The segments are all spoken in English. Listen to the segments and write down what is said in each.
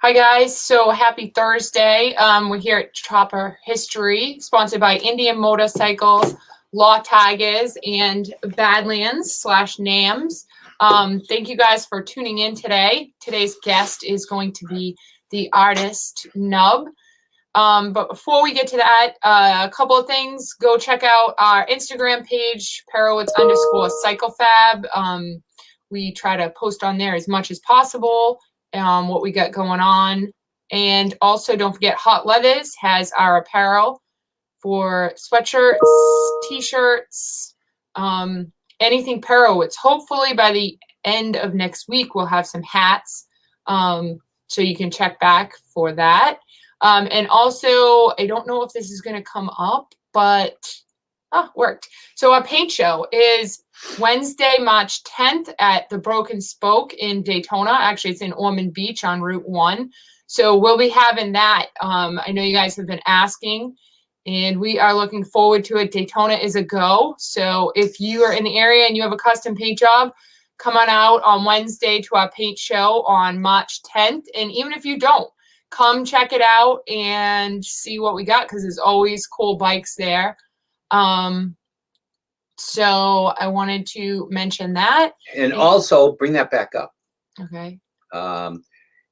Hi guys, so happy Thursday. We're here at Chopper History, sponsored by Indian Motorcycles, Law Tigers, and Badlands/NAMS. Thank you guys for tuning in today. Today's guest is going to be the artist Nub. But before we get to that, a couple of things. Go check out our Instagram page, Perowitz_Cyclefab. We try to post on there as much as possible. What we got going on. And also don't forget Hot Leathers has our apparel for sweatshirts, t-shirts, anything Perowitz. Hopefully by the end of next week we'll have some hats, so you can check back for that. And also, I don't know if this is going to come up, but worked. So our paint show is Wednesday, March 10th at the Broken Spoke in Daytona. Actually, it's in Ormond Beach on Route 1. So we'll be having that. I know you guys have been asking, and we are looking forward to it. Daytona is a go. So if you are in the area and you have a custom paint job, come on out on Wednesday to our paint show on March 10th. And even if you don't, come check it out and see what we got, because there's always cool bikes there. So I wanted to mention that. And also bring that back up. Okay.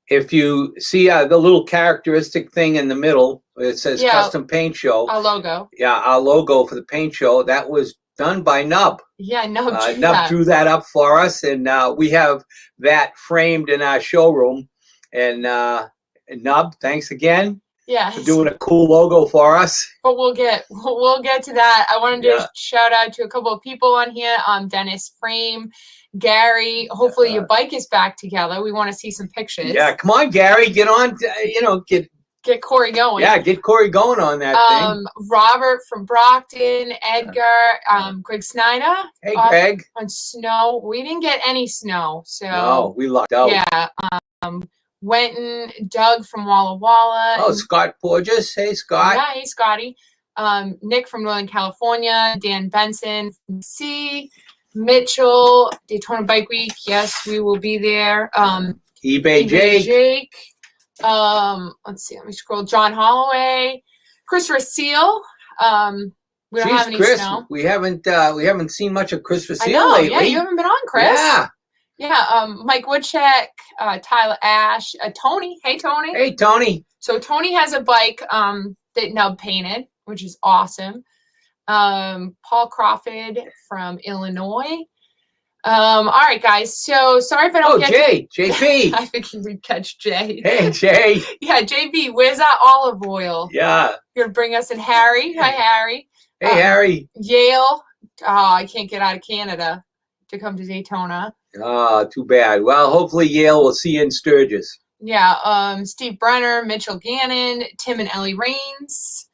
If you see the little characteristic thing in the middle, it says custom paint show. Our logo. Yeah, our logo for the paint show. That was done by Nub. Yeah, Nub drew that up for us, and we have that framed in our showroom. And Nub, thanks again. Yeah, for doing a cool logo for us. But we'll get to that. I wanted to shout out to a couple of people on here. Dennis Frame, Gary. Hopefully your bike is back together. We want to see some pictures. Yeah, come on, Gary, get on. Get Corey going. Yeah, get Corey going on that thing. Robert from Brockton, Edgar, Greg Snyder. Hey, Greg. On snow, we didn't get any snow, so no, we lucked out. Yeah. Wenton, Doug from Walla Walla. Oh, Scott Porges. Hey, Scott. Yeah, hey, Scotty. Nick from Northern California. Dan Benson from C. Mitchell, Daytona Bike Week. Yes, we will be there. eBay Jake. Let's see. Let me scroll. John Holloway. Christopher Seal. We don't have any snow. We haven't seen much of Chris Vasile lately. Yeah, you haven't been on, Chris. Yeah. Yeah, Mike Woodcheck, Tyler Ash, Tony. Hey, Tony. Hey, Tony. So Tony has a bike that Nub painted, which is awesome. Paul Crawford from Illinois. All right, guys. So sorry if I don't get JP. I figured we'd catch Jay. Hey, Jay. Yeah, JB, where's that olive oil? Yeah. You're going to bring us in Harry. Hi, Harry. Hey, Harry. Yale. I can't get out of Canada to come to Daytona. Too bad. Well, hopefully Yale will see you in Sturgis. Yeah, Steve Brenner, Mitchell Gannon, Tim and Ellie Rains.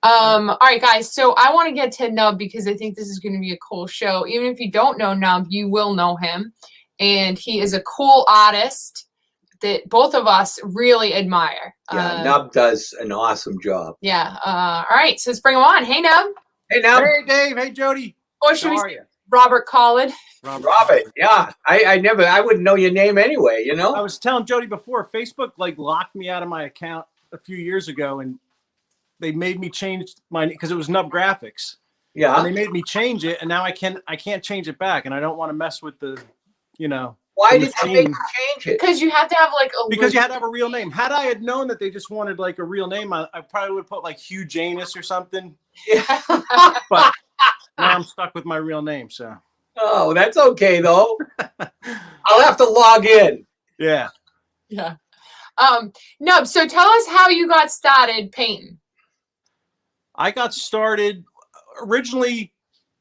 All right, guys, so I want to get to Nub because I think this is going to be a cool show. Even if you don't know Nub, you will know him. And he is a cool artist that both of us really admire. Yeah, Nub does an awesome job. Yeah. All right, so let's bring him on. Hey, Nub. Hey, Nub. Hey, Dave. Hey, Jody. Or should we say Robert Collard? Robert, yeah. I wouldn't know your name anyway, you know? I was telling Jody before, Facebook locked me out of my account a few years ago, and they made me change my, because it was Nub Graphics. Yeah. And they made me change it, and now I can't change it back, and I don't want to mess with the, Why did you make me change it? Because you have to have because you had to have a real name. Had I had known that they just wanted a real name, I probably would have put Hugh Janus or something. Yeah. But now I'm stuck with my real name, so. Oh, that's okay though. I'll have to log in. Yeah. Yeah. Nub, so tell us how you got started painting. I got started originally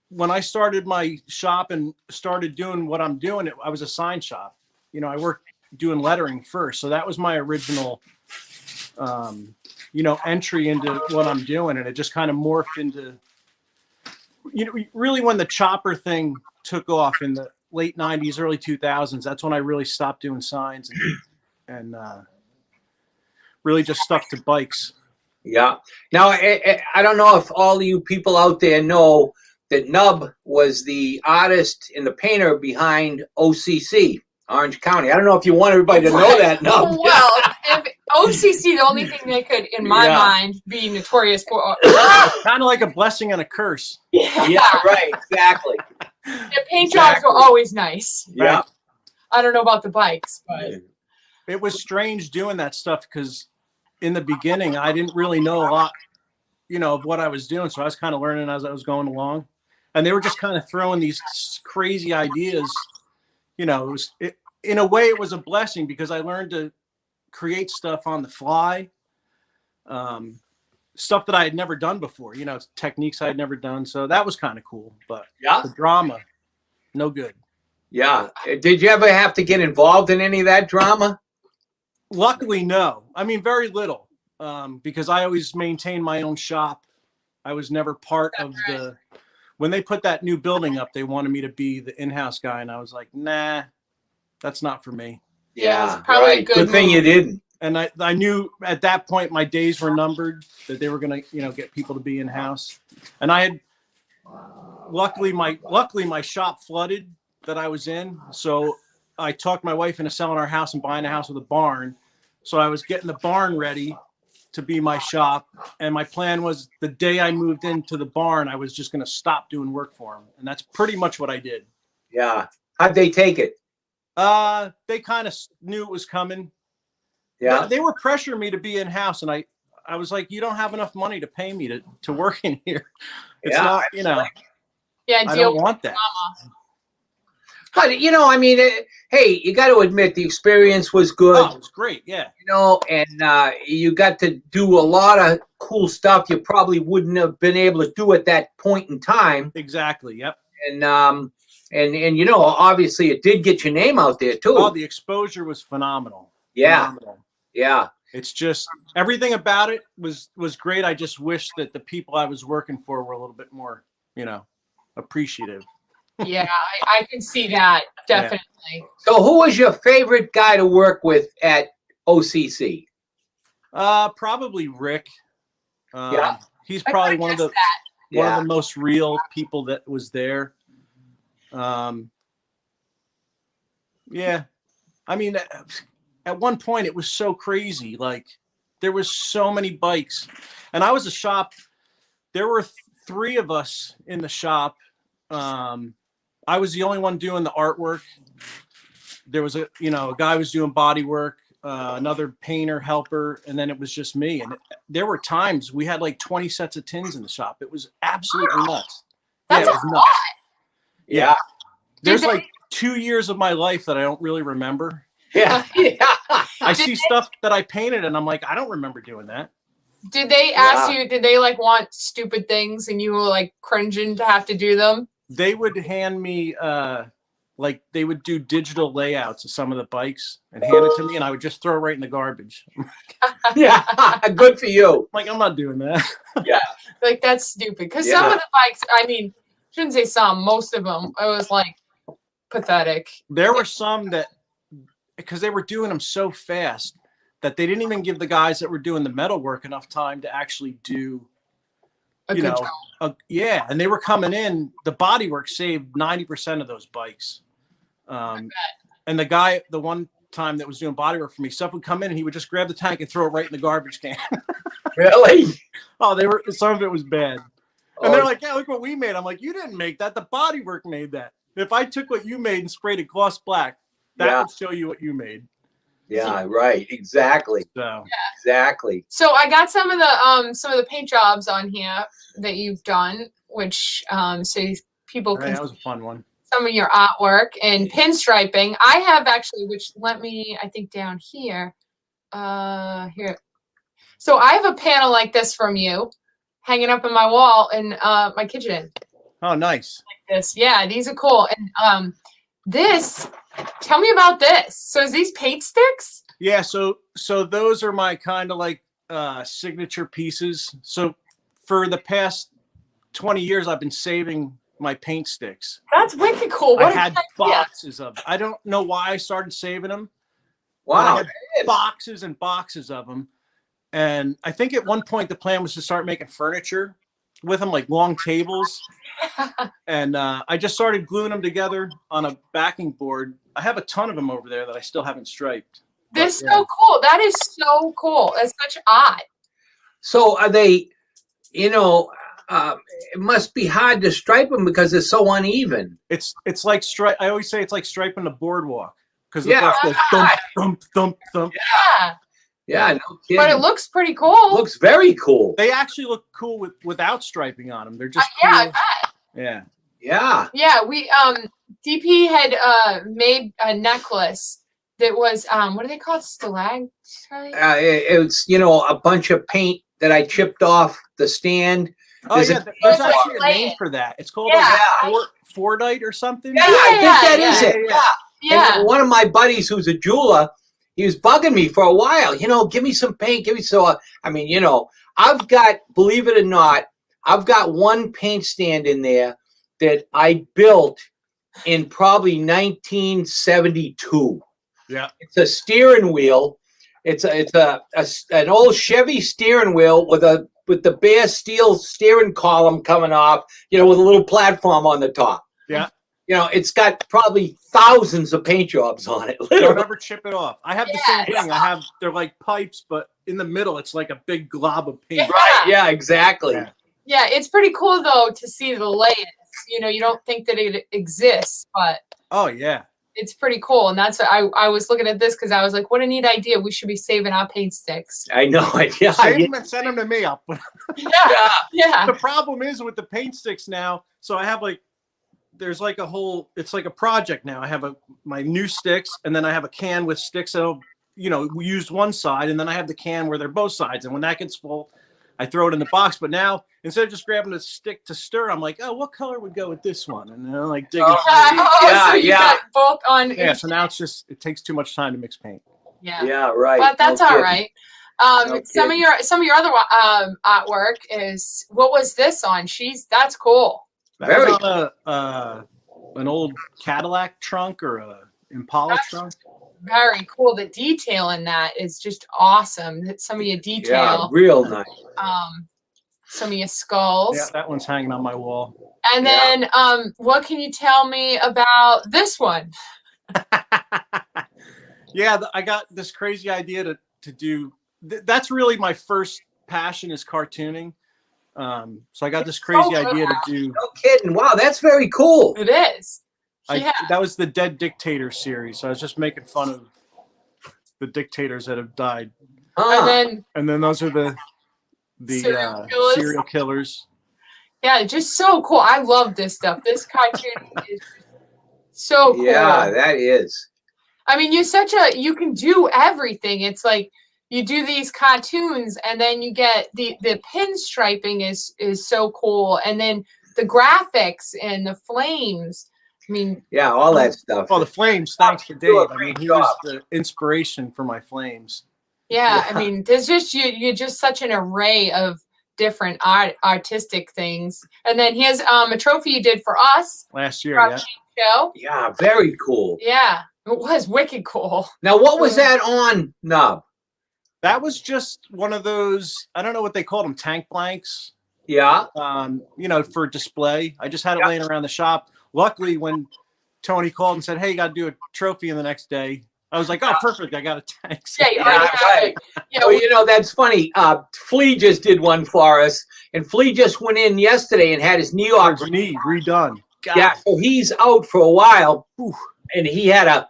when I started my shop and started doing what I'm doing. I was a sign shop. I worked doing lettering first, so that was my original, entry into what I'm doing, and it just kind of morphed into. Really, when the chopper thing took off in the late 90s, early 2000s, that's when I really stopped doing signs and really just stuck to bikes. Yeah. Now, I don't know if all of you people out there know that Nub was the artist and the painter behind OCC, Orange County. I don't know if you want everybody to know that, Nub. Well, OCC, the only thing they could, in my Yeah. mind, be notorious for. Kind of like a blessing and a curse. Yeah, right, exactly. The paint jobs were Exactly. always nice. Yeah. I don't know about the bikes, but It was strange doing that stuff because in the beginning, I didn't really know a lot, of what I was doing. So I was kind of learning as I was going along. And they were just kind of throwing these crazy ideas. In a way, it was a blessing because I learned to create stuff on the fly, stuff that I had never done before, techniques I had never done. So that was kind of cool. But Yeah. the drama, no good. Yeah. Did you ever have to get involved in any of that drama? Luckily, no. I mean, very little, because I always maintained my own shop. I was never part of when they put that new building up, they wanted me to be the in-house guy. And I was like, nah, that's not for me. Yeah, it's probably a right. good thing you move. didn't. And I knew at that point my days were numbered, that they were going to, get people to be in-house. And I had, luckily my shop flooded that I was in. So I talked my wife into selling our house and buying a house with a barn. So I was getting the barn ready to be my shop. And my plan was the day I moved into the barn, I was just going to stop doing work for them. And that's pretty much what I did. Yeah. How'd they take it? They kind of knew it was coming. Yeah. They were pressuring me to be in-house. And I was like, you don't have enough money to pay me to work in here. It's not, Yeah, I deal don't want that. But, I mean, hey, you got to admit the experience was good. Oh, it's great. Yeah. And you got to do a lot of cool stuff you probably wouldn't have been able to do at that point in time. Exactly. Yep. And obviously it did get your name out there too. Oh, the exposure was phenomenal. Yeah. Phenomenal. Yeah. It's just everything about it was great. I just wish that the people I was working for were a little bit more, appreciative. Yeah, I can see that, definitely. So who was your favorite guy to work with at OCC? Probably Rick. Yeah. He's probably I one of guess the one of the most real people that was there. Yeah. I mean, at one point it was so crazy. Like there was so many bikes, and I was a shop. There were 3 of us in the shop. I was the only one doing the artwork. There was a guy was doing body work, another painter helper, and then it was just me. And there were times we had like 20 sets of tins in the shop. It was absolutely nuts. That's it was a nuts. lot. Yeah. There's Did they- like 2 years of my life that I don't really remember. Yeah. I see stuff that I painted and I'm like, I don't remember doing that. Did they ask you, did they like want stupid things and you were like cringing to have to do them? They would hand me like they would do digital layouts of some of the bikes and hand it to me, and I would just throw it right in the garbage. Yeah. Good for you. Like, I'm not doing that. Like, that's stupid. Because Yeah. some of the bikes, I mean, shouldn't say some, most of them, it was like pathetic. There were some that, because they were doing them so fast, that they didn't even give the guys that were doing the metal work enough time to actually do, A you good know, job. yeah. And they were coming in, the body work saved 90% of those bikes. And the guy, the one time that was doing body work for me, stuff would come in and he would just grab the tank and throw it right in the garbage can. Really? Oh, some of it was bad. And Oh. they're like, yeah, look what we made. I'm like, you didn't make that. The body work made that. If I took what you made and sprayed it gloss black, that Yeah. would show you what you made. Yeah, right. Exactly. So Exactly. So I got some of the paint jobs on here that you've done, which so people right, can that was a fun one. some of your artwork and pinstriping. I have actually, which let me, I think down here, here. So I have a panel like this from you hanging up on my wall in my kitchen. Oh, nice. This, yeah, these are cool. And this, tell me about this. So is these paint sticks? Yeah. So those are my kind of like signature pieces. So for the past 20 years, I've been saving my paint sticks. That's wicked cool. What I a had good idea. boxes of. I don't know why I started saving them. Wow. I had boxes and boxes of them. And I think at one point the plan was to start making furniture with them, like long tables. And I just started gluing them together on a backing board. I have a ton of them over there that I still haven't striped. This But, so cool. That is so cool. That's such odd. So are they, you know, it must be hard to stripe them because they're so uneven. It's like I always say it's like striping the boardwalk because Yeah. the thump, thump, thump, thump. Yeah. Yeah, no kidding. But it looks pretty cool. Looks very cool. They actually look cool without striping on them. They're just yeah, I cool. bet. Yeah. Yeah. Yeah, we DP had made a necklace that was what do they call it? Stalactite? It's, you know, a bunch of paint that I chipped off the stand. Oh There's yeah, a- there's like actually a lay name it. for that. It's called Yeah. Fordite or something. Yeah, I think that yeah, is yeah, it. yeah. Yeah. Yeah. And one of my buddies who's a jeweler, he was bugging me for a while. You know, give me some paint. Give me so. I mean, you know, I've got, believe it or not, I've got one paint stand in there that I built in probably 1972. Yeah. It's a steering wheel. It's an old Chevy steering wheel with the bare steel steering column coming off, you know, with a little platform on the top. Yeah. You know, it's got probably thousands of paint jobs on it. Don't Literally. ever chip it off. I have the Yeah. same thing. They're like pipes, but in the middle it's like a big glob of paint. Yeah. Right. Yeah, exactly. Yeah. Yeah, it's pretty cool though to see the layers. You know, you don't think that it exists, but Oh yeah. it's pretty cool. And that's what I was looking at this because I was like, what a neat idea. We should be saving our paint sticks. I know. Yeah. Save them and send them to me. I'll put Yeah. Yeah. Yeah. the problem is with the paint sticks now. So I have there's like a whole, it's like a project now. I have my new sticks, and then I have a can with sticks that'll, you know, we used one side, and then I have the can where they're both sides. And when that gets full, I throw it in the box. But now instead of just grabbing a stick to stir, I'm like, oh, what color would go with this one? And then I like digging. Yeah, So you yeah. got both on. Yeah. So now it takes too much time to mix paint. Yeah. Yeah. Right. But that's No all kidding. right. No Some of kidding. your other artwork is, what was this on? That's cool. That Very was on an old Cadillac trunk or a Impala trunk. Very cool. The detail in that is just awesome. Some of your Yeah. detail, Real nice. some of your skulls. Yeah, that one's hanging on my wall. And Yeah. then what can you tell me about this one? Yeah, I got this crazy idea to do. That's really my first passion is cartooning. So I got this crazy so idea to good. do. No kidding. Wow, that's very cool. It is. Yeah. That was the Dead Dictator series. So I was just making fun of the dictators that have died, And and then those are the Serial killers. serial killers. yeah, just so cool. I love this stuff. This cartoon is so cool. Yeah, that is. I mean, you can do everything. It's like you do these cartoons and then you get the pinstriping is so cool. And then the graphics and the flames. I mean, Yeah, all that stuff. Well, the flames. Thanks to You do a Dave. I mean, great he was job. the inspiration for my flames. yeah, Yeah. I mean, there's just you're just such an array of different artistic things. And then here's a trophy you did for us Last year, from yeah. the show. Yeah, very cool. Yeah, it was wicked cool. Now, what was that on, Nub? That was just one of those. I don't know what they called them, tank blanks. Yeah. You know, for display. I just had it Yeah. laying around the shop. Luckily, when Tony called and said, "Hey, you got to do a trophy in the next day," I was like, "Oh, perfect! I got a tank." Yeah, you Yeah, already have right. it. Yeah, Oh, you know, that's funny. Flea just did one for us, and Flea just went in yesterday and had his knee Or off. his knee redone. God. Yeah, so he's out for a while, Oof. and he had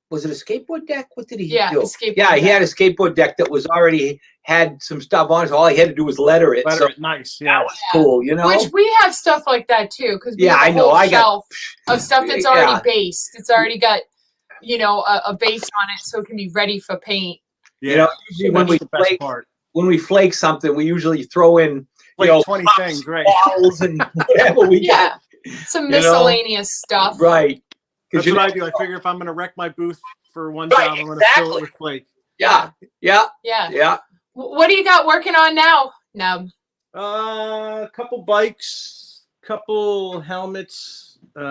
was it a skateboard deck? What did he Yeah, do? a skateboard Yeah, he deck. had a skateboard deck that was already had some stuff on it. So all he had to do was letter it. Better, So nice. that Yeah. was cool, you know? Which we have stuff like that too, because we Yeah, have a I know. whole I got- shelf of stuff that's Yeah. already based. It's already got, a base on it, so it can be ready for paint. Yeah. You know, usually when That's we the best flake, part. something, we usually throw in Like 20 things, right? bottles and whatever we Yeah, got. some You know? miscellaneous stuff. Right. 'Cause That's you what I know- do. I figure if I'm going to wreck my booth for one Right, job, I'm going to fill exactly. it with flake. Yeah, yeah, Yeah. yeah. What do you got working on now? No. A couple bikes, couple helmets. Here,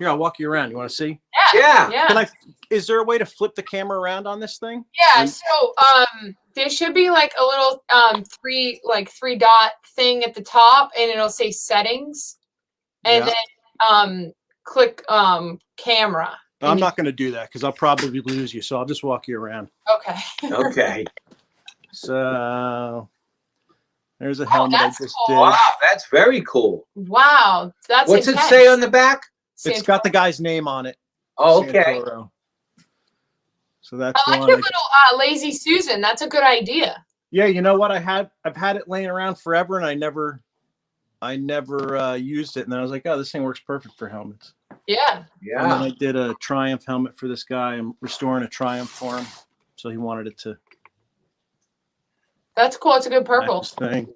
I'll walk you around. You want to see? Yeah. Yeah. Can I? Is there a way to flip the camera around on this thing? Yeah, so there should be like a little three dot thing at the top, and it'll say settings, and Yeah. then click camera. I'm not going to do that because I'll probably lose you. So I'll just walk you around. Okay. Okay. So there's a helmet I that's just cool. did. Wow, that's very cool. Wow, that's What's it intense. say on the back? It's got the guy's name on it. Oh, okay. Santoro. So that's I like one. your little Lazy Susan. That's a good idea. Yeah, you know what? I've had it laying around forever, and I never used it. And then I was like, oh, this thing works perfect for helmets. Yeah. And then Yeah. I did a Triumph helmet for this guy. I'm restoring a Triumph for him, so he wanted it to That's cool. It's a good match purple. his thing.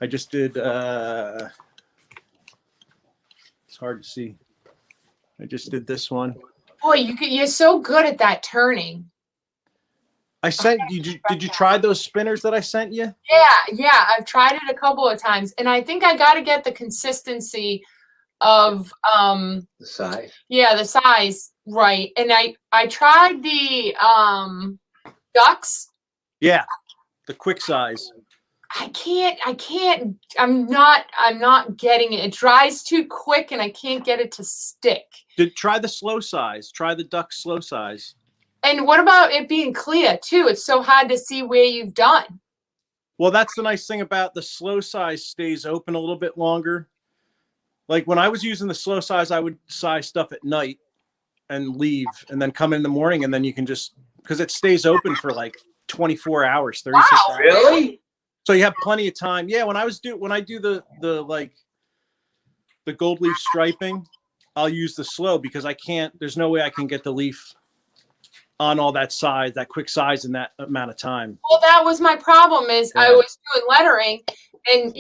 I just did. It's hard to see. I just did this one. Boy, you're so good at that turning. I sent did you try those spinners that I sent you? Yeah. I've tried it a couple of times, and I think I got to get the consistency of The size. the size right. And I tried the ducks. Yeah, the quick size. I can't. I'm not getting it. It dries too quick, and I can't get it to stick. Try the slow size. Try the duck slow size. And what about it being clear too? It's so hard to see where you've done. Well, that's the nice thing about the slow size, stays open a little bit longer. Like when I was using the slow size, I would size stuff at night and leave and then come in the morning, and then you can just, because it stays open for like 24 hours, 36 Wow, hours. Really? So you have plenty of time. Yeah, when I do the like the gold leaf striping, I'll use the slow because there's no way I can get the leaf on all that size, that quick size in that amount of time. Well, that was my problem. Is I Yeah. was doing lettering, and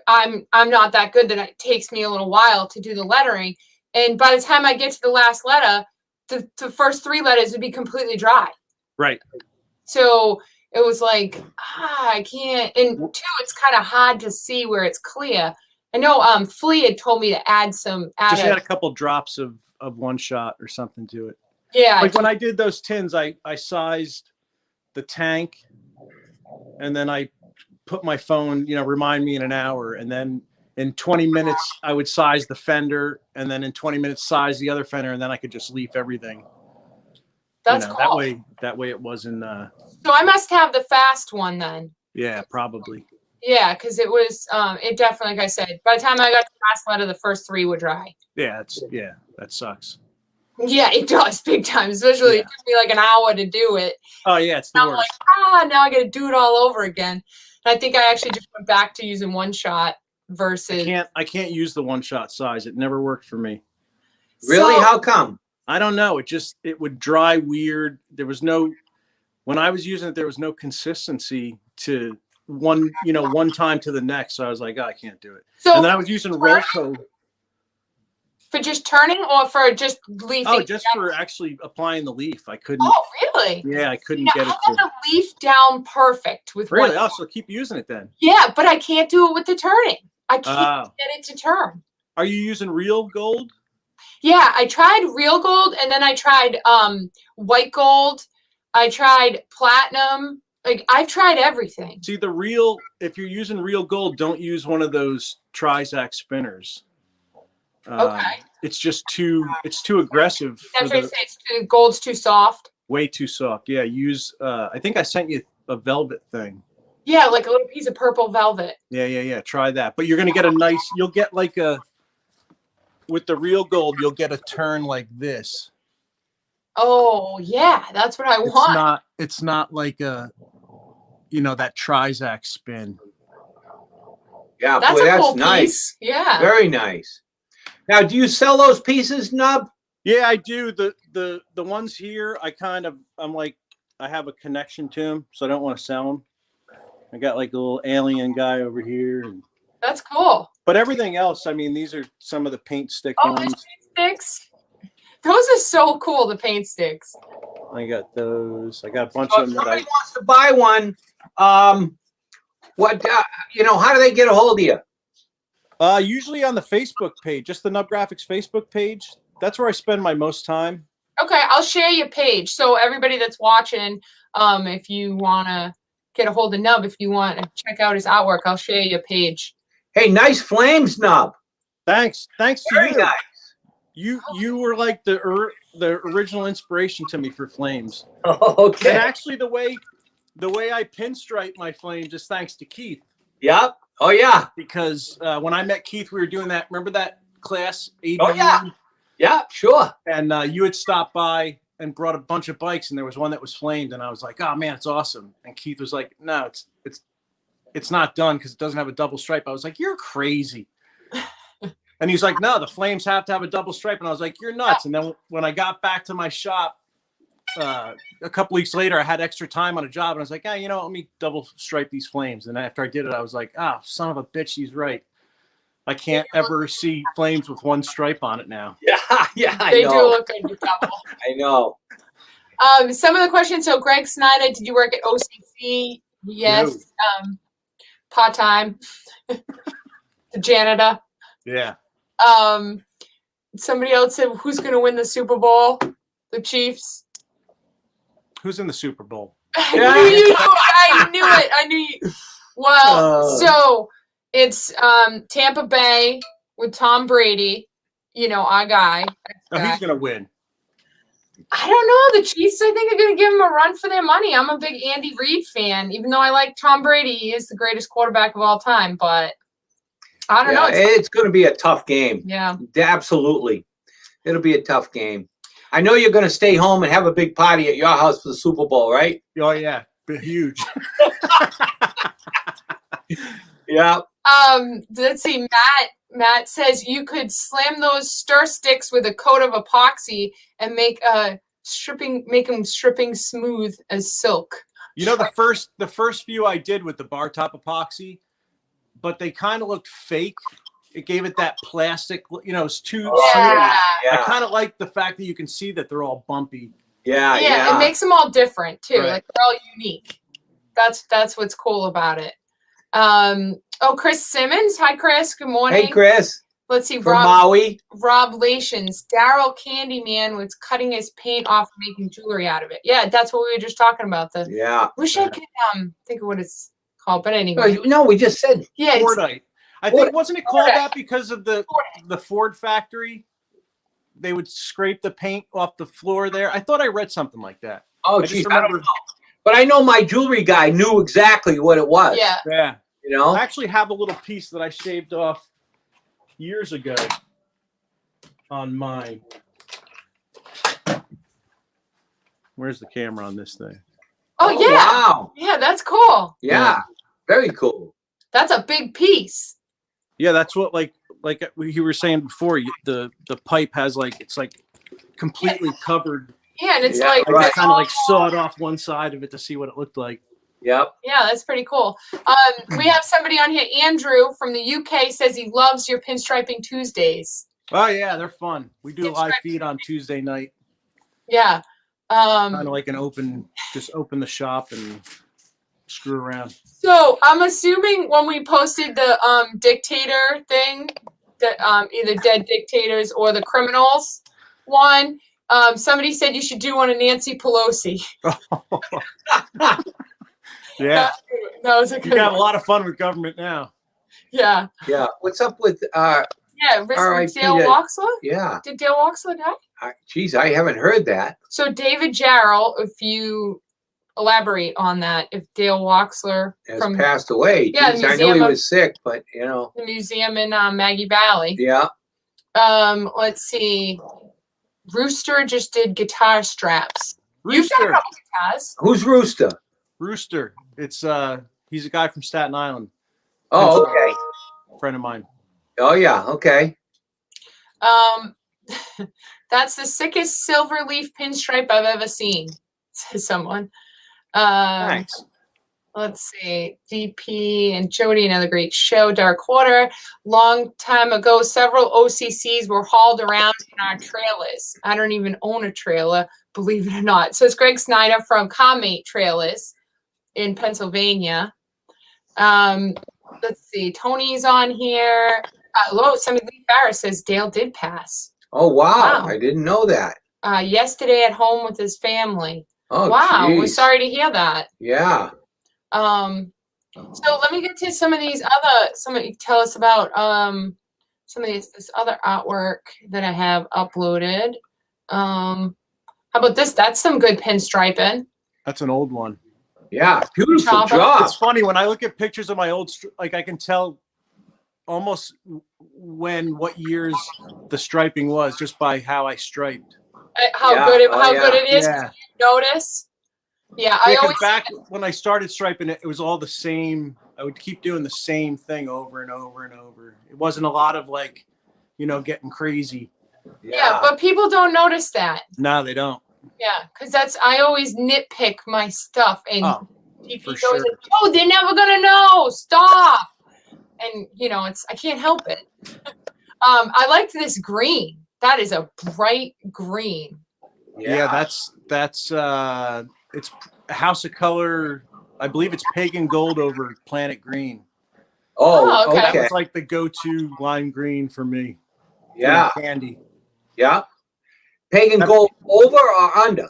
I'm not that good that it takes me a little while to do the lettering. And by the time I get to the last letter, the first three letters would be completely dry. Right. So it was like, I can't. And two, it's kind of hard to see where it's clear. I know Flea had told me to add Just add a a couple drops of one shot or something to it. yeah. Like when I did those tins, I sized the tank, and then I put my phone, remind me in an hour, and then in 20 minutes I would size the fender, and then in 20 minutes size the other fender, and then I could just leaf everything. That's cool. That way it wasn't. So I must have the fast one then. Yeah, probably. Yeah, because it was it definitely, like I said, by the time I got to the last letter, the first three were dry. Yeah, that sucks. Yeah, it does big time. Especially Yeah. it took me like an hour to do it. Oh yeah, it's the I'm worst. like, now I got to do it all over again. And I think I actually just went back to using one shot versus. I can't use the one shot size. It never worked for me. Really? So- How come? I don't know. It would dry weird. When I was using it, there was no consistency to one time to the next. So I was like, I can't do it. So And then I was using Rolco. for just turning or for just leafing? Oh, just for actually applying the leaf. I couldn't. Oh, really? Yeah, I couldn't Yeah, get I it got to. the leaf down perfect with Really? one. Oh, so keep using it then. Yeah, but I can't do it with the turning. I can't Oh. get it to turn. Are you using real gold? Yeah, I tried real gold, and then I tried white gold. I tried platinum. Like I've tried everything. See, if you're using real gold, don't use one of those Trizac spinners. Okay. It's just too aggressive. That's what I say. Gold's too soft. Way too soft. Yeah, use. I think I sent you a velvet thing. Yeah, like a little piece of purple velvet. Yeah. Try that. But you're gonna get you'll get with the real gold, you'll get a turn like this. Oh yeah, that's what I want. It's not like that Trizac spin. Yeah, That's boy, a that's cool nice. piece. Yeah. Very nice. Now, do you sell those pieces, Nub? Yeah, I do. The ones here, I'm like, I have a connection to them, so I don't want to sell them. I got like a little alien guy over here. That's cool. But everything else, I mean, these are some of the paint stick Oh, these ones. paint sticks. Those are so cool, the paint sticks. I got those. I got a bunch So of if them that somebody wants to buy one, how do they get a hold of you? usually on the Facebook page, just the Nub Graphics Facebook page. That's where I spend my most time. Okay, I'll share your page. So everybody that's watching, if you want to get a hold of Nub, if you want to check out his artwork, I'll share your page. Hey, nice flames, Nub. Thanks to Very you. nice. You were like the original inspiration to me for flames. Okay. And actually, the way I pinstripe my flames is thanks to Keith. Yep. Oh yeah. Because when I met Keith, we were doing that. Remember that class? ABU? Oh yeah. Yeah. Sure. And you had stopped by and brought a bunch of bikes, and there was one that was flamed, and I was like, "Oh man, it's awesome!" And Keith was like, "No, it's not done because it doesn't have a double stripe." I was like, "You're crazy." And he's like, "No, the flames have to have a double stripe." And I was like, "You're nuts." And then when I got back to my shop a couple weeks later, I had extra time on a job, and I was like, let me double stripe these flames. And after I did it, I was like, son of a bitch, he's right. I can't ever see flames with one stripe on it now. Yeah. Yeah. I They know. do look good with double. I know. Some of the questions. So, Greg Snyder, did you work at OCC? Yes. Part time. The janitor. Yeah. Somebody else said, "Who's going to win the Super Bowl?" The Chiefs. Who's in the Super Bowl? I knew you. I knew it. I knew you. Well, so it's Tampa Bay with Tom Brady. Our guy. Oh, he's gonna win. I don't know. The Chiefs, I think, are going to give him a run for their money. I'm a big Andy Reid fan, even though I like Tom Brady. He is the greatest quarterback of all time, but I don't know. It's going to be a tough game. Yeah. Absolutely. It'll be a tough game. I know you're going to stay home and have a big party at your house for the Super Bowl, right? Oh yeah, huge. Yeah. Let's see. Matt says you could slam those stir sticks with a coat of epoxy and make them stripping smooth as silk. The first few I did with the bar top epoxy, but they kind of looked fake. It gave it that plastic, it's too smooth. Yeah. I kind of like the fact that you can see that they're all bumpy. Yeah. It makes them all different too. Right. Like they're all unique. That's what's cool about it. Chris Simmons. Hi, Chris. Good morning. Hey, Chris. Let's see. From Maui. Rob Lations. Daryl Candyman was cutting his paint off and making jewelry out of it. Yeah, that's what we were just talking about. Wish I could think of what it's called, but anyway. No, we just said. Yeah. Fordite. I think wasn't it called that because of the Ford factory? They would scrape the paint off the floor there. I thought I read something like that. Oh, geez, I don't know. But I know my jewelry guy knew exactly what it was. Yeah. Yeah. I actually have a little piece that I shaved off years ago on mine. Where's the camera on this thing? Oh yeah. Wow. Yeah, that's cool. Yeah. Very cool. That's a big piece. Yeah, that's what like you were saying before. The pipe has it's completely covered. Yeah, and it's Yeah, like I kind of sawed off one side of it to see what it looked like. Yep. Yeah, that's pretty cool. We have somebody on here. Andrew from the UK says he loves your Pinstriping Tuesdays. Oh yeah, they're fun. We do a live feed on Tuesday night. Yeah. Kind of like open the shop and screw around. So I'm assuming when we posted the dictator thing, that either dead dictators or the criminals one, somebody said you should do one of Nancy Pelosi. Yeah. That was a You good can have a one. lot of fun with government now. Yeah. Yeah. What's up with Yeah, R.I.P. Dale to- Waxler? yeah. Did Dale Waxler die? Geez, I haven't heard that. So David Jarrell, if you elaborate on that, if Dale Waxler Has from passed away. Yeah, Geez, I know he Museum of- was sick, but the museum in Maggie Valley. yeah. Let's see. Rooster just did guitar straps. You've done a Rooster. couple guitars. Who's Rooster? Rooster. It's he's a guy from Staten Island, Oh, okay. a friend of mine. Oh, yeah. Okay. That's the sickest silver leaf pinstripe I've ever seen, says someone. Thanks. Let's see. DP and Jody, another great show. Dark Water. Long time ago, several OCCs were hauled around in our trailers. I don't even own a trailer, believe it or not. So it's Greg Snyder from Commate Trailers in Pennsylvania. Let's see. Tony's on here. Somebody Lee Farris says Dale did pass Oh, wow. Wow. I didn't know that. yesterday at home with his family. Oh, Wow, we're geez. sorry to hear that. Yeah. So let me get to some of these other. Somebody tell us about some of this other artwork that I have uploaded. How about this? That's some good pinstriping. That's an old one. Yeah, beautiful Job. job. It's funny when I look at pictures of my old, like I can tell almost what years the striping was just by how I striped. How Yeah. good Oh, it is. Yeah. Notice. Yeah, I Yeah, 'cause always back when I started striping it, it was all the same. I would keep doing the same thing over and over and over. It wasn't a lot of like, getting crazy. yeah, but people don't notice that. No, they don't. Yeah, because I always nitpick my stuff, and Oh, TP's for always sure. like, "Oh, they're never gonna know. Stop!" And I can't help it. I liked this green. That is a bright green. Yeah, that's it's House of Color. I believe it's Pagan Gold over Planet Green. Oh, okay. That okay. was like the go-to lime green for me. Yeah, Candy. yeah. Pagan Gold over or under?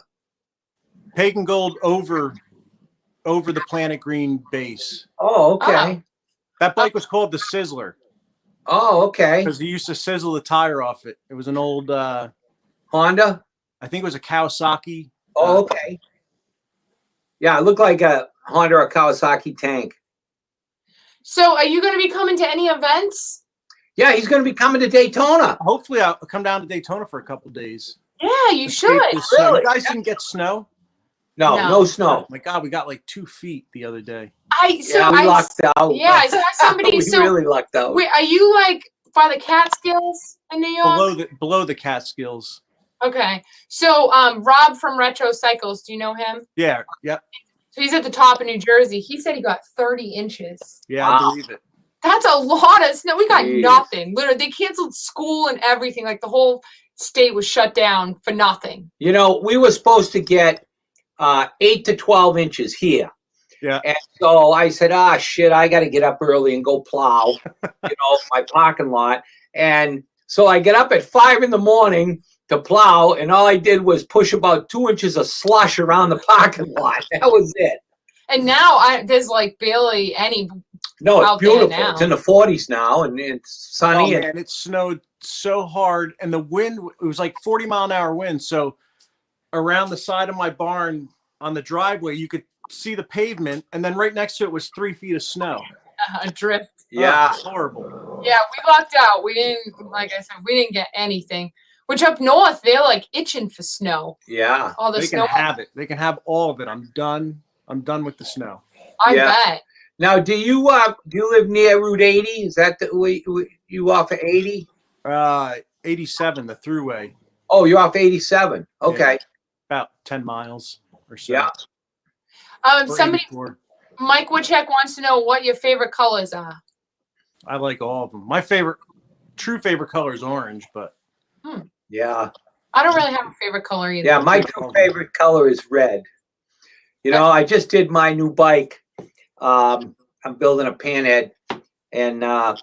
Pagan Gold over the Planet Green base. Oh, okay. That bike was called the Sizzler Oh, okay. because he used to sizzle the tire off it. It was an old, Honda? I think it was a Kawasaki. Oh, okay. Yeah, it looked like a Honda or Kawasaki tank. So, are you going to be coming to any events? Yeah, he's going to be coming to Daytona. Hopefully, I'll come down to Daytona for a couple days. Yeah, you should. Escape this snow. Really? You guys didn't get snow? No, No. no snow. My God, we got like 2 feet the other day. Yeah, we lucked out. Yeah, I saw somebody. we So, really lucked out. wait, are you like by the Catskills in New York? Below the Catskills. Okay. So, Rob from Retro Cycles, do you know him? Yeah, yep, So he's at the top of New Jersey. He said he got 30 inches. yeah, Wow. I believe it. That's a lot of snow. We got Jeez. nothing. Literally, they canceled school and everything. Like the whole state was shut down for nothing. You know, we were supposed to get 8 to 12 inches here. Yeah. And so I said, shit, I got to get up early and go plow, my parking lot. And so I get up at 5 in the morning to plow, and all I did was push about 2 inches of slush around the parking lot. That was it. And now there's like barely any. No, it's Out there beautiful. now. It's in the 40s now, and it's Oh sunny. and man, it snowed so hard, and the wind, it was like 40-mile-an-hour wind. So around the side of my barn on the driveway, you could see the pavement, and then right next to it was 3 feet of snow. Drift. yeah. Oh, horrible. Yeah, we lucked out. We didn't, like I said, we didn't get anything. Which up north, they're like itching for snow. Yeah. All the They snow. can have it. They can have all of it. I'm done. I'm done with the snow. I Yeah. bet. Now, do you live near Route 80? Is that you off of 80? 87, the throughway, Oh, you're off 87. Okay. about 10 miles or so. Yeah. Or Somebody, 84. Mike Woodcheck wants to know what your favorite colors are. I like all of them. My true favorite color is orange, but Yeah. I don't really have a favorite color either. Yeah, my true favorite color is red. I just did my new bike. I'm building a panhead, and I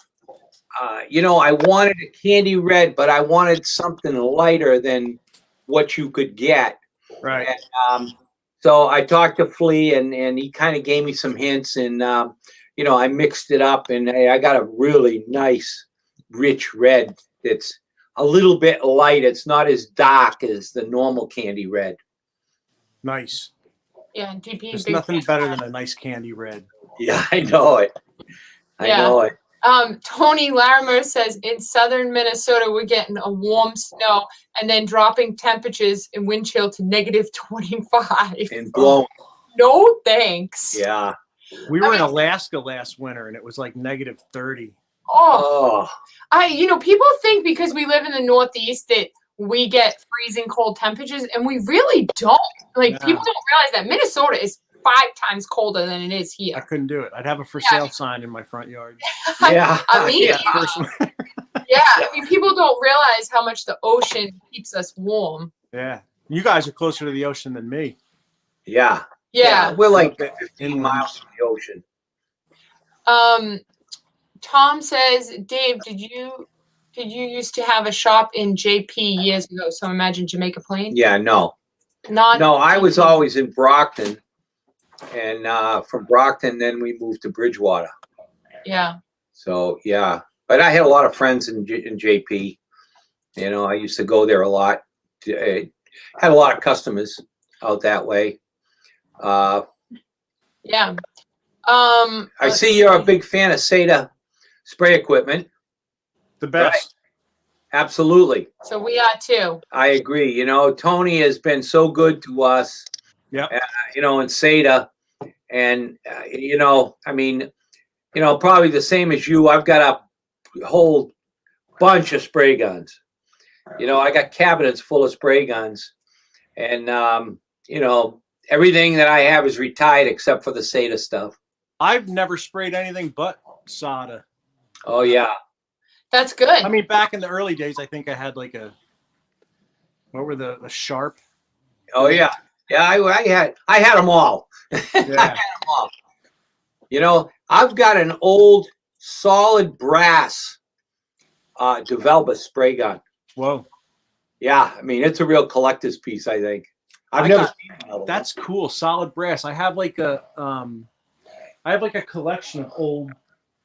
wanted a candy red, but I wanted something lighter than what you could get. right. And, so I talked to Flea, and he kind of gave me some hints, and I mixed it up, and I got a really nice, rich red that's a little bit light. It's not as dark as the normal candy red. Nice. Yeah, DP. There's big nothing fan. better than a nice candy red. Yeah, I know it. I Yeah. know it. Tony Larimer says in southern Minnesota we're getting a warm snow and then dropping temperatures in wind chill to -25. And blown. No thanks. Yeah. We were in Alaska last winter, and it was like -30. Oh, Oh, people think because we live in the Northeast that we get freezing cold temperatures, and we really don't. Like, Yeah. people don't realize that Minnesota is 5 times colder than it is I here. couldn't do it. I'd have a for sale sign in my front yard. yeah. I mean, yeah. Personally. Yeah, I mean, people don't realize how much the ocean keeps us warm. Yeah. You guys are closer to the ocean than me. Yeah. Yeah. We're like Okay. 15 miles from the ocean. Tom says, Dave, did you used to have a shop in JP years ago? So imagine Jamaica Plain. Yeah, no. Not. No, I was always in Brockton. And from Brockton, then we moved to Bridgewater. Yeah. So, yeah. But I had a lot of friends in JP. You know, I used to go there a lot. Had a lot of customers out that way. Yeah. I Let's see you're a see. big fan of SATA spray equipment. The best. Absolutely. So we are too. I agree. You know, Tony has been so good to us, Yep. you know, in SATA. And, you know, I mean, you know, probably the same as you. I've got a whole bunch of spray guns. You know, I got cabinets full of spray guns. And, you know, everything that I have is retired except for the SATA stuff. I've never sprayed anything but SATA. Oh, yeah. That's good. I mean, back in the early days, I think I had like what were the Sharp? Oh, yeah. Yeah, I had them all. Yeah. You know, I've got an old solid brass Developers spray gun. Whoa. Yeah, I mean, it's a real collector's piece, I think. I've never seen another one. That's cool. Solid brass. I have like a collection of old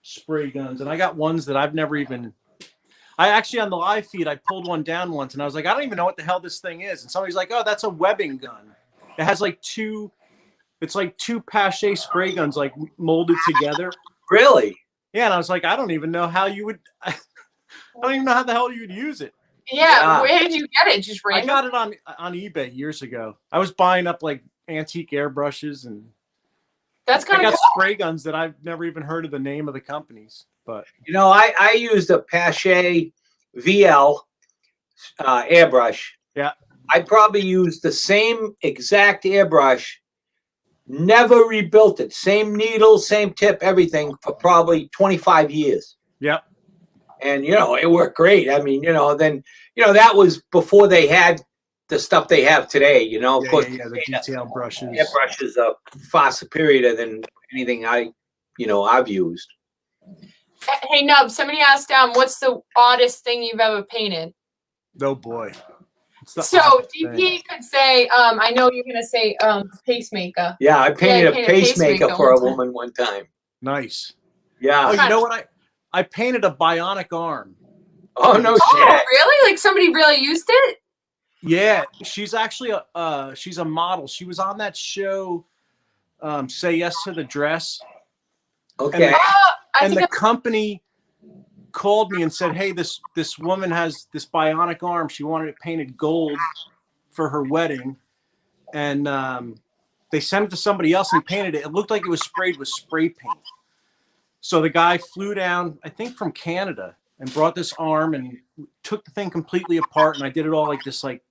spray guns, and I got ones that I've never even. I actually on the live feed I pulled one down once, and I was like, I don't even know what the hell this thing is, and somebody's like, oh, that's a webbing gun. It has like two. It's like two Pache spray guns like molded together. Really? Yeah, and I was like, I don't even know how you would. I don't even know how the hell you would use it. Yeah. Where did you get it? Just I random? got it on eBay years ago. I was buying up like antique airbrushes, and That's I kind of got cool. spray guns that I've never even heard of the name of the companies. But You know, I used a Pache VL airbrush. Yeah. I probably used the same exact airbrush, never rebuilt it. Same needle, same tip, everything for probably 25 years. yep. And, you know, it worked great. I mean, you know, then, you know, that was before they had the stuff they have today, you know. Of Yeah, course, the detail brushes. airbrushes are far superior than anything I've used. Hey, Nub, somebody asked, what's the oddest thing you've ever painted? Oh boy. It's the So oddest thing. DP could say, I know you're going to say pacemaker. Yeah, I painted painted a pacemaker for a one time. woman one time. Nice. Yeah. Oh, you know what? I painted a bionic arm. Oh, no Oh, shit. really? Like somebody really used it? Yeah, she's actually she's a model. She was on that show, Say Yes to the Dress. Okay. Oh, I And think the company called me and said, hey, this woman has this bionic arm. She wanted it painted gold for her wedding. And they sent it to somebody else and painted it. It looked like it was sprayed with spray paint. So the guy flew down, I think from Canada, and brought this arm and took the thing completely apart. And I did it all like this, like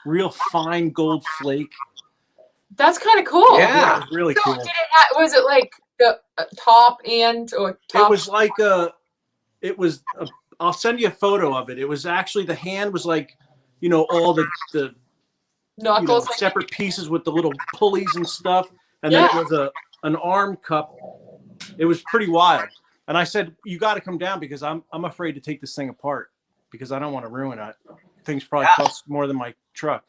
real fine gold flake. that's kind of cool. Yeah. It was really So cool. did it was it like the top or top? It was like I'll send you a photo of it. It was actually, the hand was like, you know, all the knuckles. Like, separate pieces with the little pulleys and stuff. And then it was an arm cup. It was pretty wild. And I said, you got to come down because I'm afraid to take this thing apart because I don't want to ruin it. Things probably cost more than my truck.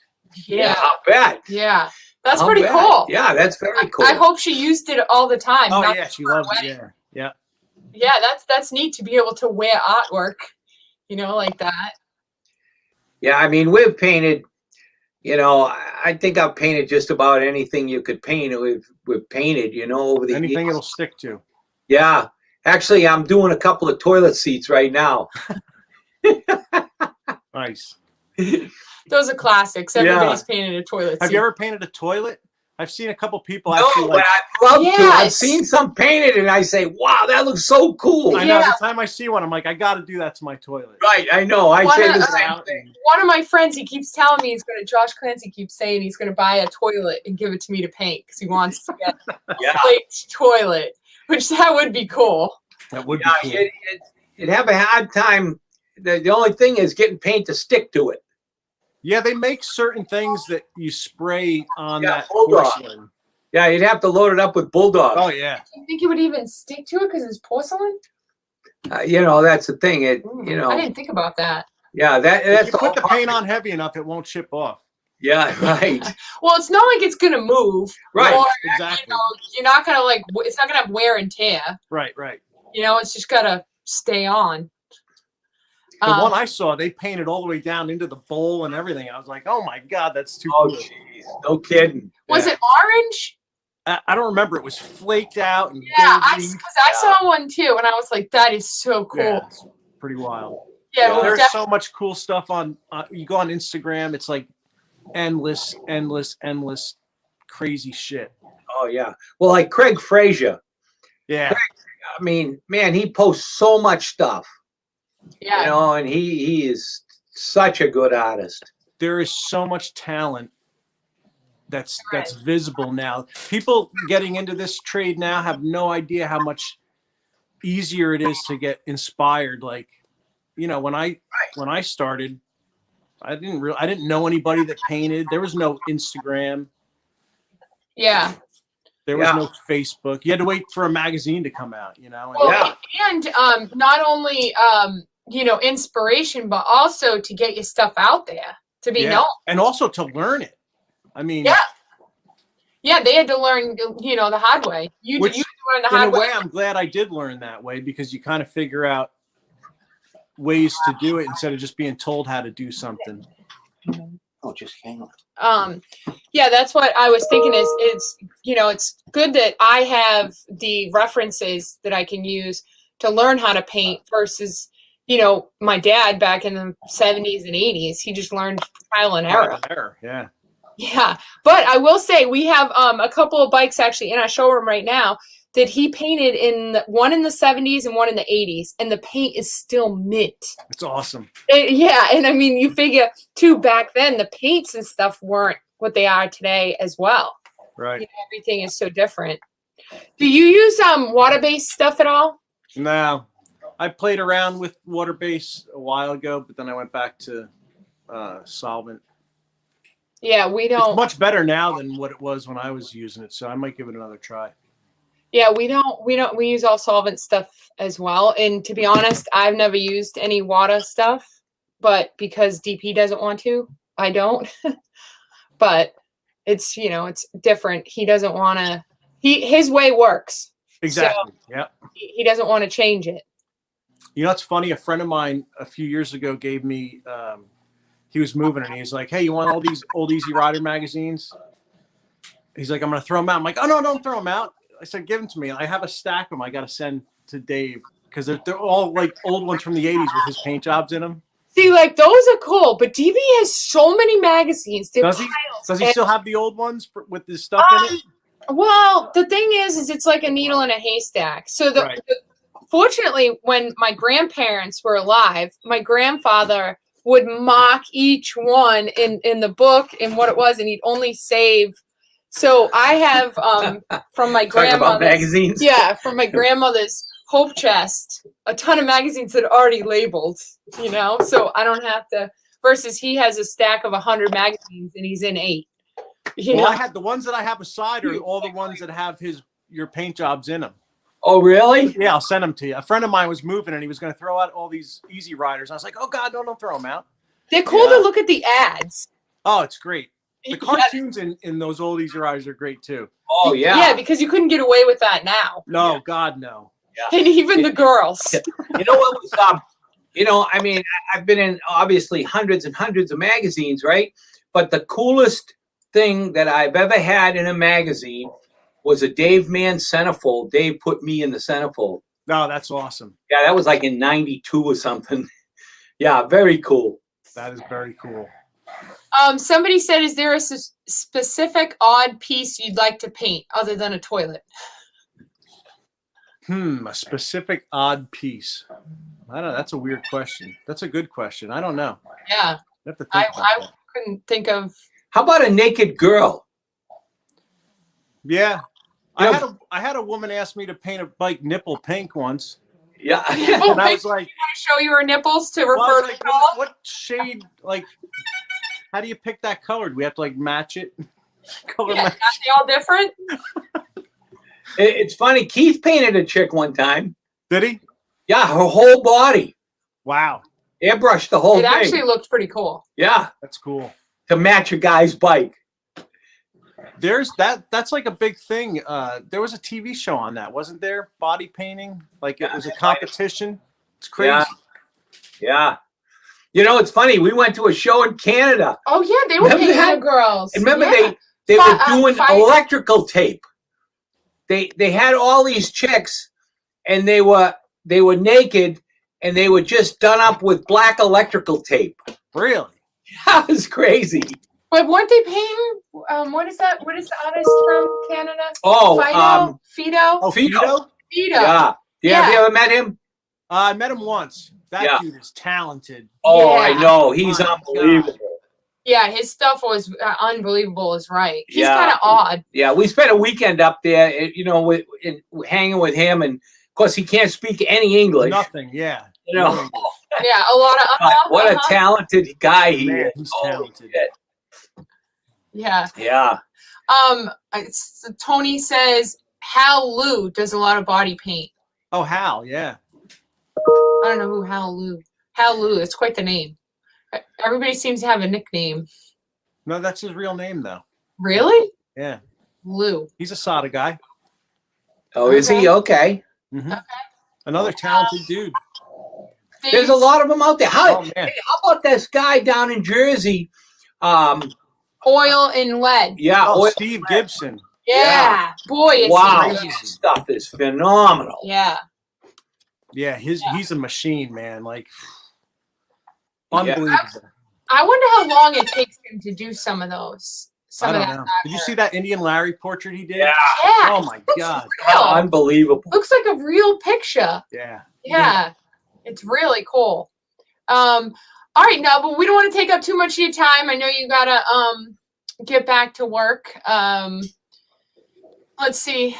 yeah. I'll bet. Yeah. That's I'll pretty bet. cool. Yeah, that's very cool. I hope she used it all the time. Oh not yeah, just she for her loves it. wedding. Yeah. Yeah, that's neat to be able to wear artwork, you know, like that. Yeah, I mean, we've painted, you know, I think I've painted just about anything you could paint. We've painted, you know, over the Anything years. it'll stick to. Yeah. Actually, I'm doing a couple of toilet seats right now. Nice. Those are classics. Everybody's painted a toilet Have seat. you ever painted a toilet? I've seen a couple people No, actually but like. I'd love to. I've Yes. seen some painted and I say, wow, that looks so cool. I know. Yeah. Every time I see one, I'm like, I got to do that to my toilet. Right, I know. I One say of- the same thing. One of my friends, he keeps telling me Josh Clancy keeps saying he's going to buy a toilet and give it to me to paint because he wants to get a Yeah. flaked toilet, which that would be cool. That would be Yeah, cool. you'd have a hard time. The only thing is getting paint to stick to it. Yeah, they make certain things that you spray on Yeah, that Bulldog. porcelain. Yeah, you'd have to load it up with Bulldog. Oh yeah. Do you think it would even stick to it because it's porcelain? You know, that's the thing. It, you I know, didn't think about that. yeah, If that's you the put the whole paint part. on heavy enough, it won't chip off. Yeah, right, Well, it's not like it's going to move. right. Or, Exactly. you know, you're not going to it's not going to have wear and tear. Right. You know, it's just got to stay on. The one I saw, they painted all the way down into the bowl and everything. I was like, oh my God, that's too Oh, cool. jeez. No kidding. Was Yeah. it orange? I don't remember. It was flaked out and Yeah, golden. because I saw one too, and I was like, that is so cool. Yeah, it's pretty wild. Yeah, Yeah. it was There's definitely. so much cool stuff on. You go on Instagram, it's like endless crazy shit. Oh, yeah. Well, like Craig Frazier. Yeah, I mean, man, he posts so much stuff. Yeah. You know, and he is such a good artist. there is so much talent that's Right. visible now. People getting into this trade now have no idea how much easier it is to get inspired. Like, you know, when I started, I didn't know anybody that painted. There was no Instagram. Yeah. There was Yeah. no Facebook. You had to wait for a magazine to come out, you know? And Well, Yeah. and not only inspiration, but also to get your stuff out there to be known. And also to learn it. I mean, Yeah. Yeah, they had to learn, the hard way. You Which, had to learn the in a hard way, way. I'm glad I did learn that way, because you kind of figure out ways to do it instead of just being told how to do something. Oh, just hang on. Yeah, that's what I was thinking is it's good that I have the references that I can use to learn how to paint versus, my dad back in the 70s and 80s. He just learned trial and error. Yeah. Yeah, but I will say we have a couple of bikes actually in our showroom right now that he painted one in the 70s and one in the 80s, and the paint is still mint. It's awesome. Yeah, and I mean, you figure too, back then the paints and stuff weren't what they are today as well. Right. Everything is so different. Do you use water-based stuff at all? No, I played around with water base a while ago, but then I went back to solvent. Yeah, we It's don't. much better now than what it was when I was using it, so I might give it another try. Yeah, we don't. We use all solvent stuff as well. And to be honest, I've never used any water stuff, but because DP doesn't want to, I don't. But it's it's different. He doesn't want to. His way works. Exactly. Yeah. He doesn't want to change it. You know, it's funny. A friend of mine a few years ago gave me. He was moving and he's like, "Hey, you want all these old Easy Rider magazines?" He's like, "I'm gonna throw them out." I'm like, "Oh no, don't throw them out." I said, "Give them to me. I have a stack of them. I got to send to Dave because they're all like old ones from the '80s with his paint jobs in them." See, like those are cool, but DB has so many magazines. They're Does he? piles. Does he still have the old ones with his stuff in it? Well, the thing is it's like a needle in a haystack. So Right. fortunately, when my grandparents were alive, my grandfather would mark each one in the book and what it was, and he'd only save. So I have from my Talking about grandmother's magazines. yeah, from my grandmother's hope chest, a ton of magazines that are already labeled, so I don't have to. Versus he has a stack of 100 magazines and he's in 8. Well, I had the ones that I have aside are all the ones that have your paint jobs in them. Oh, really? Yeah, I'll send them to you. A friend of mine was moving and he was going to throw out all these Easy Riders. I was like, "Oh God, no, don't throw them out." They're cool Yeah. to look at the ads. Oh, it's great. The Yeah. cartoons in those old Easy Riders are great too. Oh, yeah. Yeah, because you couldn't get away with that now. No, God, no. And even the girls. You know what was I mean, I've been in obviously hundreds and hundreds of magazines, right? But the coolest thing that I've ever had in a magazine was a Dave Mann centerfold. Dave put me in the centerfold. No, that's awesome. Yeah, that was like in '92 or something. Yeah, very cool. That is very cool. Somebody said, is there a specific odd piece you'd like to paint other than a toilet? A specific odd piece. I don't know. That's a weird question. That's a good question. I don't know. Yeah, You have to think I about that. couldn't think of. How about a naked girl? Yeah. Yeah. I had a woman ask me to paint a bike nipple pink once. Yeah. And I was like, Show your nipples to well, I refer was to like, color? what shade, like, how do you pick that color? Do we have to like match it? Color Yeah, match? are they all different? It's funny. Keith painted a chick one time. Did he? Yeah, her whole body. Wow. Airbrushed the whole It thing. actually looked pretty cool. Yeah, That's cool. to match a guy's bike. There's that's like a big thing. There was a TV show on that, wasn't there? Body painting. Like it was a competition. It's crazy. Yeah. Yeah. You know, it's funny. We went to a show in Canada. Oh yeah, they were Remember painting that? the girls. And remember Yeah. they were Fi- doing fire- electrical tape. They had all these chicks, and they were naked, and they were just done up with black electrical tape. Really? That was crazy. But weren't they painting? What is that? What is the artist from Canada? Oh, Fido. Oh, Fido. Fido? Fido. yeah. Yeah. Have you ever met him? I met him once. That Yeah. dude is talented. Oh, Yeah. I know. He's My unbelievable. Yeah, his stuff was unbelievable. Is right. He's Yeah. kind of odd. Yeah, we spent a weekend up there, you know, hanging with him, and of course he can't speak any English. Nothing. Yeah. You know, Yeah, a lot of. but what a talented guy he Man, is. he's Holy talented. shit. Yeah. Yeah. Tony says Hal Lou does a lot of body paint. Oh, Hal. Yeah. I don't know who Hal Lou. Hal Lou. It's quite the name. Everybody seems to have a nickname. No, that's his real name, though. Really? Yeah. Lou. He's a SADA guy. Oh, is he? Okay. Mhm. Okay. Another talented dude. There's a lot of them out there. How, Oh, man. hey, how about this guy down in Jersey? Oil and lead. Yeah. Oh, oil- Steve Gibson. Yeah. Boy, is wow. he great. His stuff is phenomenal. Yeah. Yeah, he's a machine, man. Like, unbelievable. I wonder how long it takes him to do some of those. I Some don't of that. know. Did you see that Indian Larry portrait he did? Yeah. Yeah. Oh my Looks God. real. Unbelievable. Looks like a real picture. Yeah. Yeah. It's really cool. All right, now, but we don't want to take up too much of your time. I know you gotta get back to work. Let's see.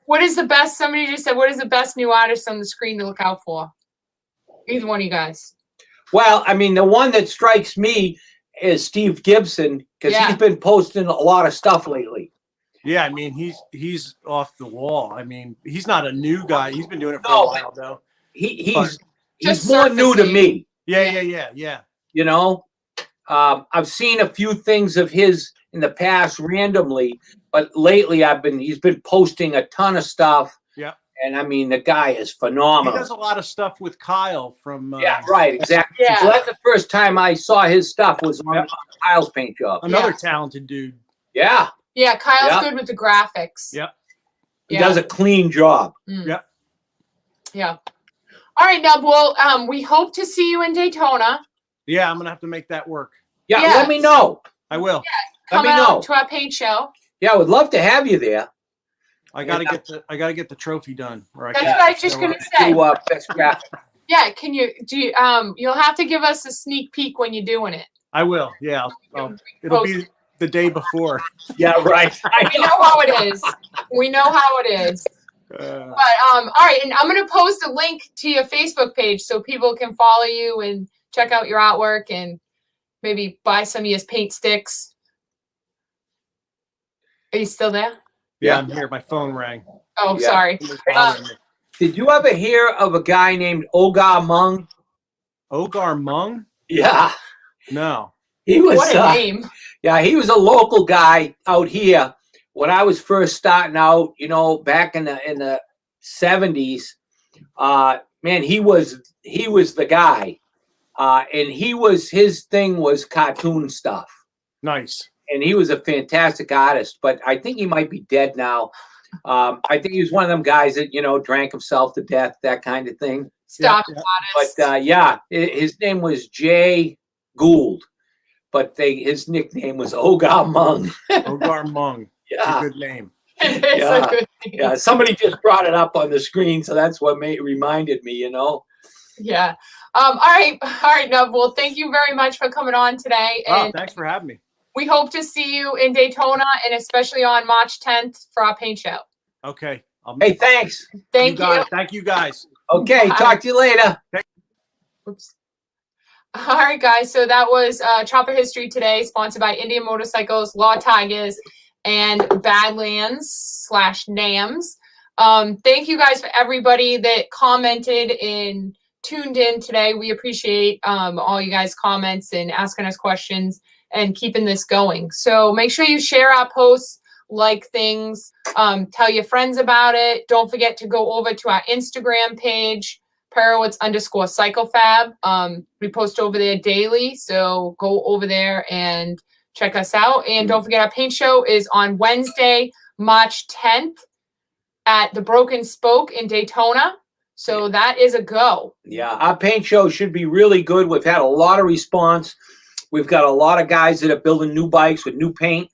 What is the best? Somebody just said, what is the best new artist on the screen to look out for? Either one of you guys. Well, I mean, the one that strikes me is Steve Gibson, because Yeah. he's been posting a lot of stuff lately. Yeah, I mean, he's off the wall. I mean, he's not a new guy. He's been doing it for No. a while, though. He's Just more new to surfacing. me. Yeah. You know, I've seen a few things of his in the past randomly, but lately he's been posting a ton of stuff. Yeah. And I mean, the guy is He phenomenal. does a lot of stuff with Kyle from Yeah, right, exactly. Yeah. So that's the first time I saw his stuff was on Kyle's paint job. another Yeah. talented dude. Yeah, Yeah, Kyle's Yeah. good with the graphics. Yeah. he Yeah. does a clean job. Yep. Yeah. All right, now, well, we hope to see you in Daytona. Yeah, I'm gonna have to make that work. Yeah, Yeah. let me know. I will. Let Come me know. out to our paint show. Yeah, I would love to have you there. I gotta get the trophy done. Or I That's can't what I was just show gonna up. say. To Best Graphic. Yeah, can you you'll have to give us a sneak peek when you're doing it. I will. Yeah. It'll be the day before. Yeah, right. We know how it is. We know how it is. But all right, and I'm gonna post a link to your Facebook page so people can follow you and check out your artwork and maybe buy some of your paint sticks. Are you still there? Yeah, I'm here. My phone rang. Oh, Yeah. sorry. Did you ever hear of a guy named Ogar Mung? Ogar Mung? Yeah, No. he was. What a name. Yeah, he was a local guy out here when I was first starting out. You know, back in the 70s. Man, he was the guy, and his thing was cartoon stuff. Nice. And he was a fantastic artist, but I think he might be dead now. I think he was one of them guys that, you know, drank himself to death, that kind of thing. Stop Yeah. artist. But his name was Jay Gould, but his nickname was Ogar Mung. Ogar Mung. Yeah, Good name. It's Yeah. a good name. yeah. Somebody just brought it up on the screen, so that's what reminded me. You know. Yeah. All right. Nub. Well, thank you very much for coming on today. Oh, And thanks for having me. we hope to see you in Daytona and especially on March 10th for our paint show. Okay. Hey, thanks. Thank got you. it. Thank you guys. Okay, Bye. talk to you later. Oops. All right, guys. So that was Chopper History today, sponsored by Indian Motorcycles, Law Tigers, and Badlands/NAMS. Thank you guys for everybody that commented and tuned in today. We appreciate all you guys' comments and asking us questions and keeping this going. So make sure you share our posts, like things, tell your friends about it. Don't forget to go over to our Instagram page, Perowitz _CycleFab. We post over there daily, so go over there and check us out. And don't forget, our paint show is on Wednesday, March 10th at the Broken Spoke in Daytona. So that is a go. Yeah, our paint show should be really good. We've had a lot of response. We've got a lot of guys that are building new bikes with new paint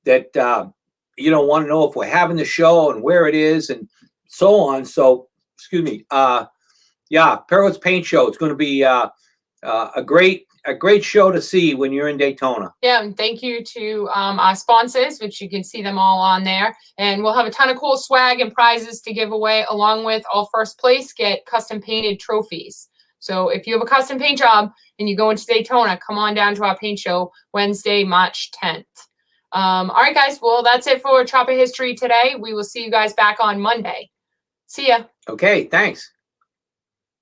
that want to know if we're having the show and where it is and so on. So, excuse me. Perowitz Paint Show. It's going to be a great show to see when you're in Daytona. Yeah, and thank you to our sponsors, which you can see them all on there. And we'll have a ton of cool swag and prizes to give away, along with all first place get custom painted trophies. So if you have a custom paint job and you go into Daytona, come on down to our paint show Wednesday, March 10th. All right, guys. Well, that's it for Chopper History today. We will see you guys back on Monday. See ya. Okay, thanks.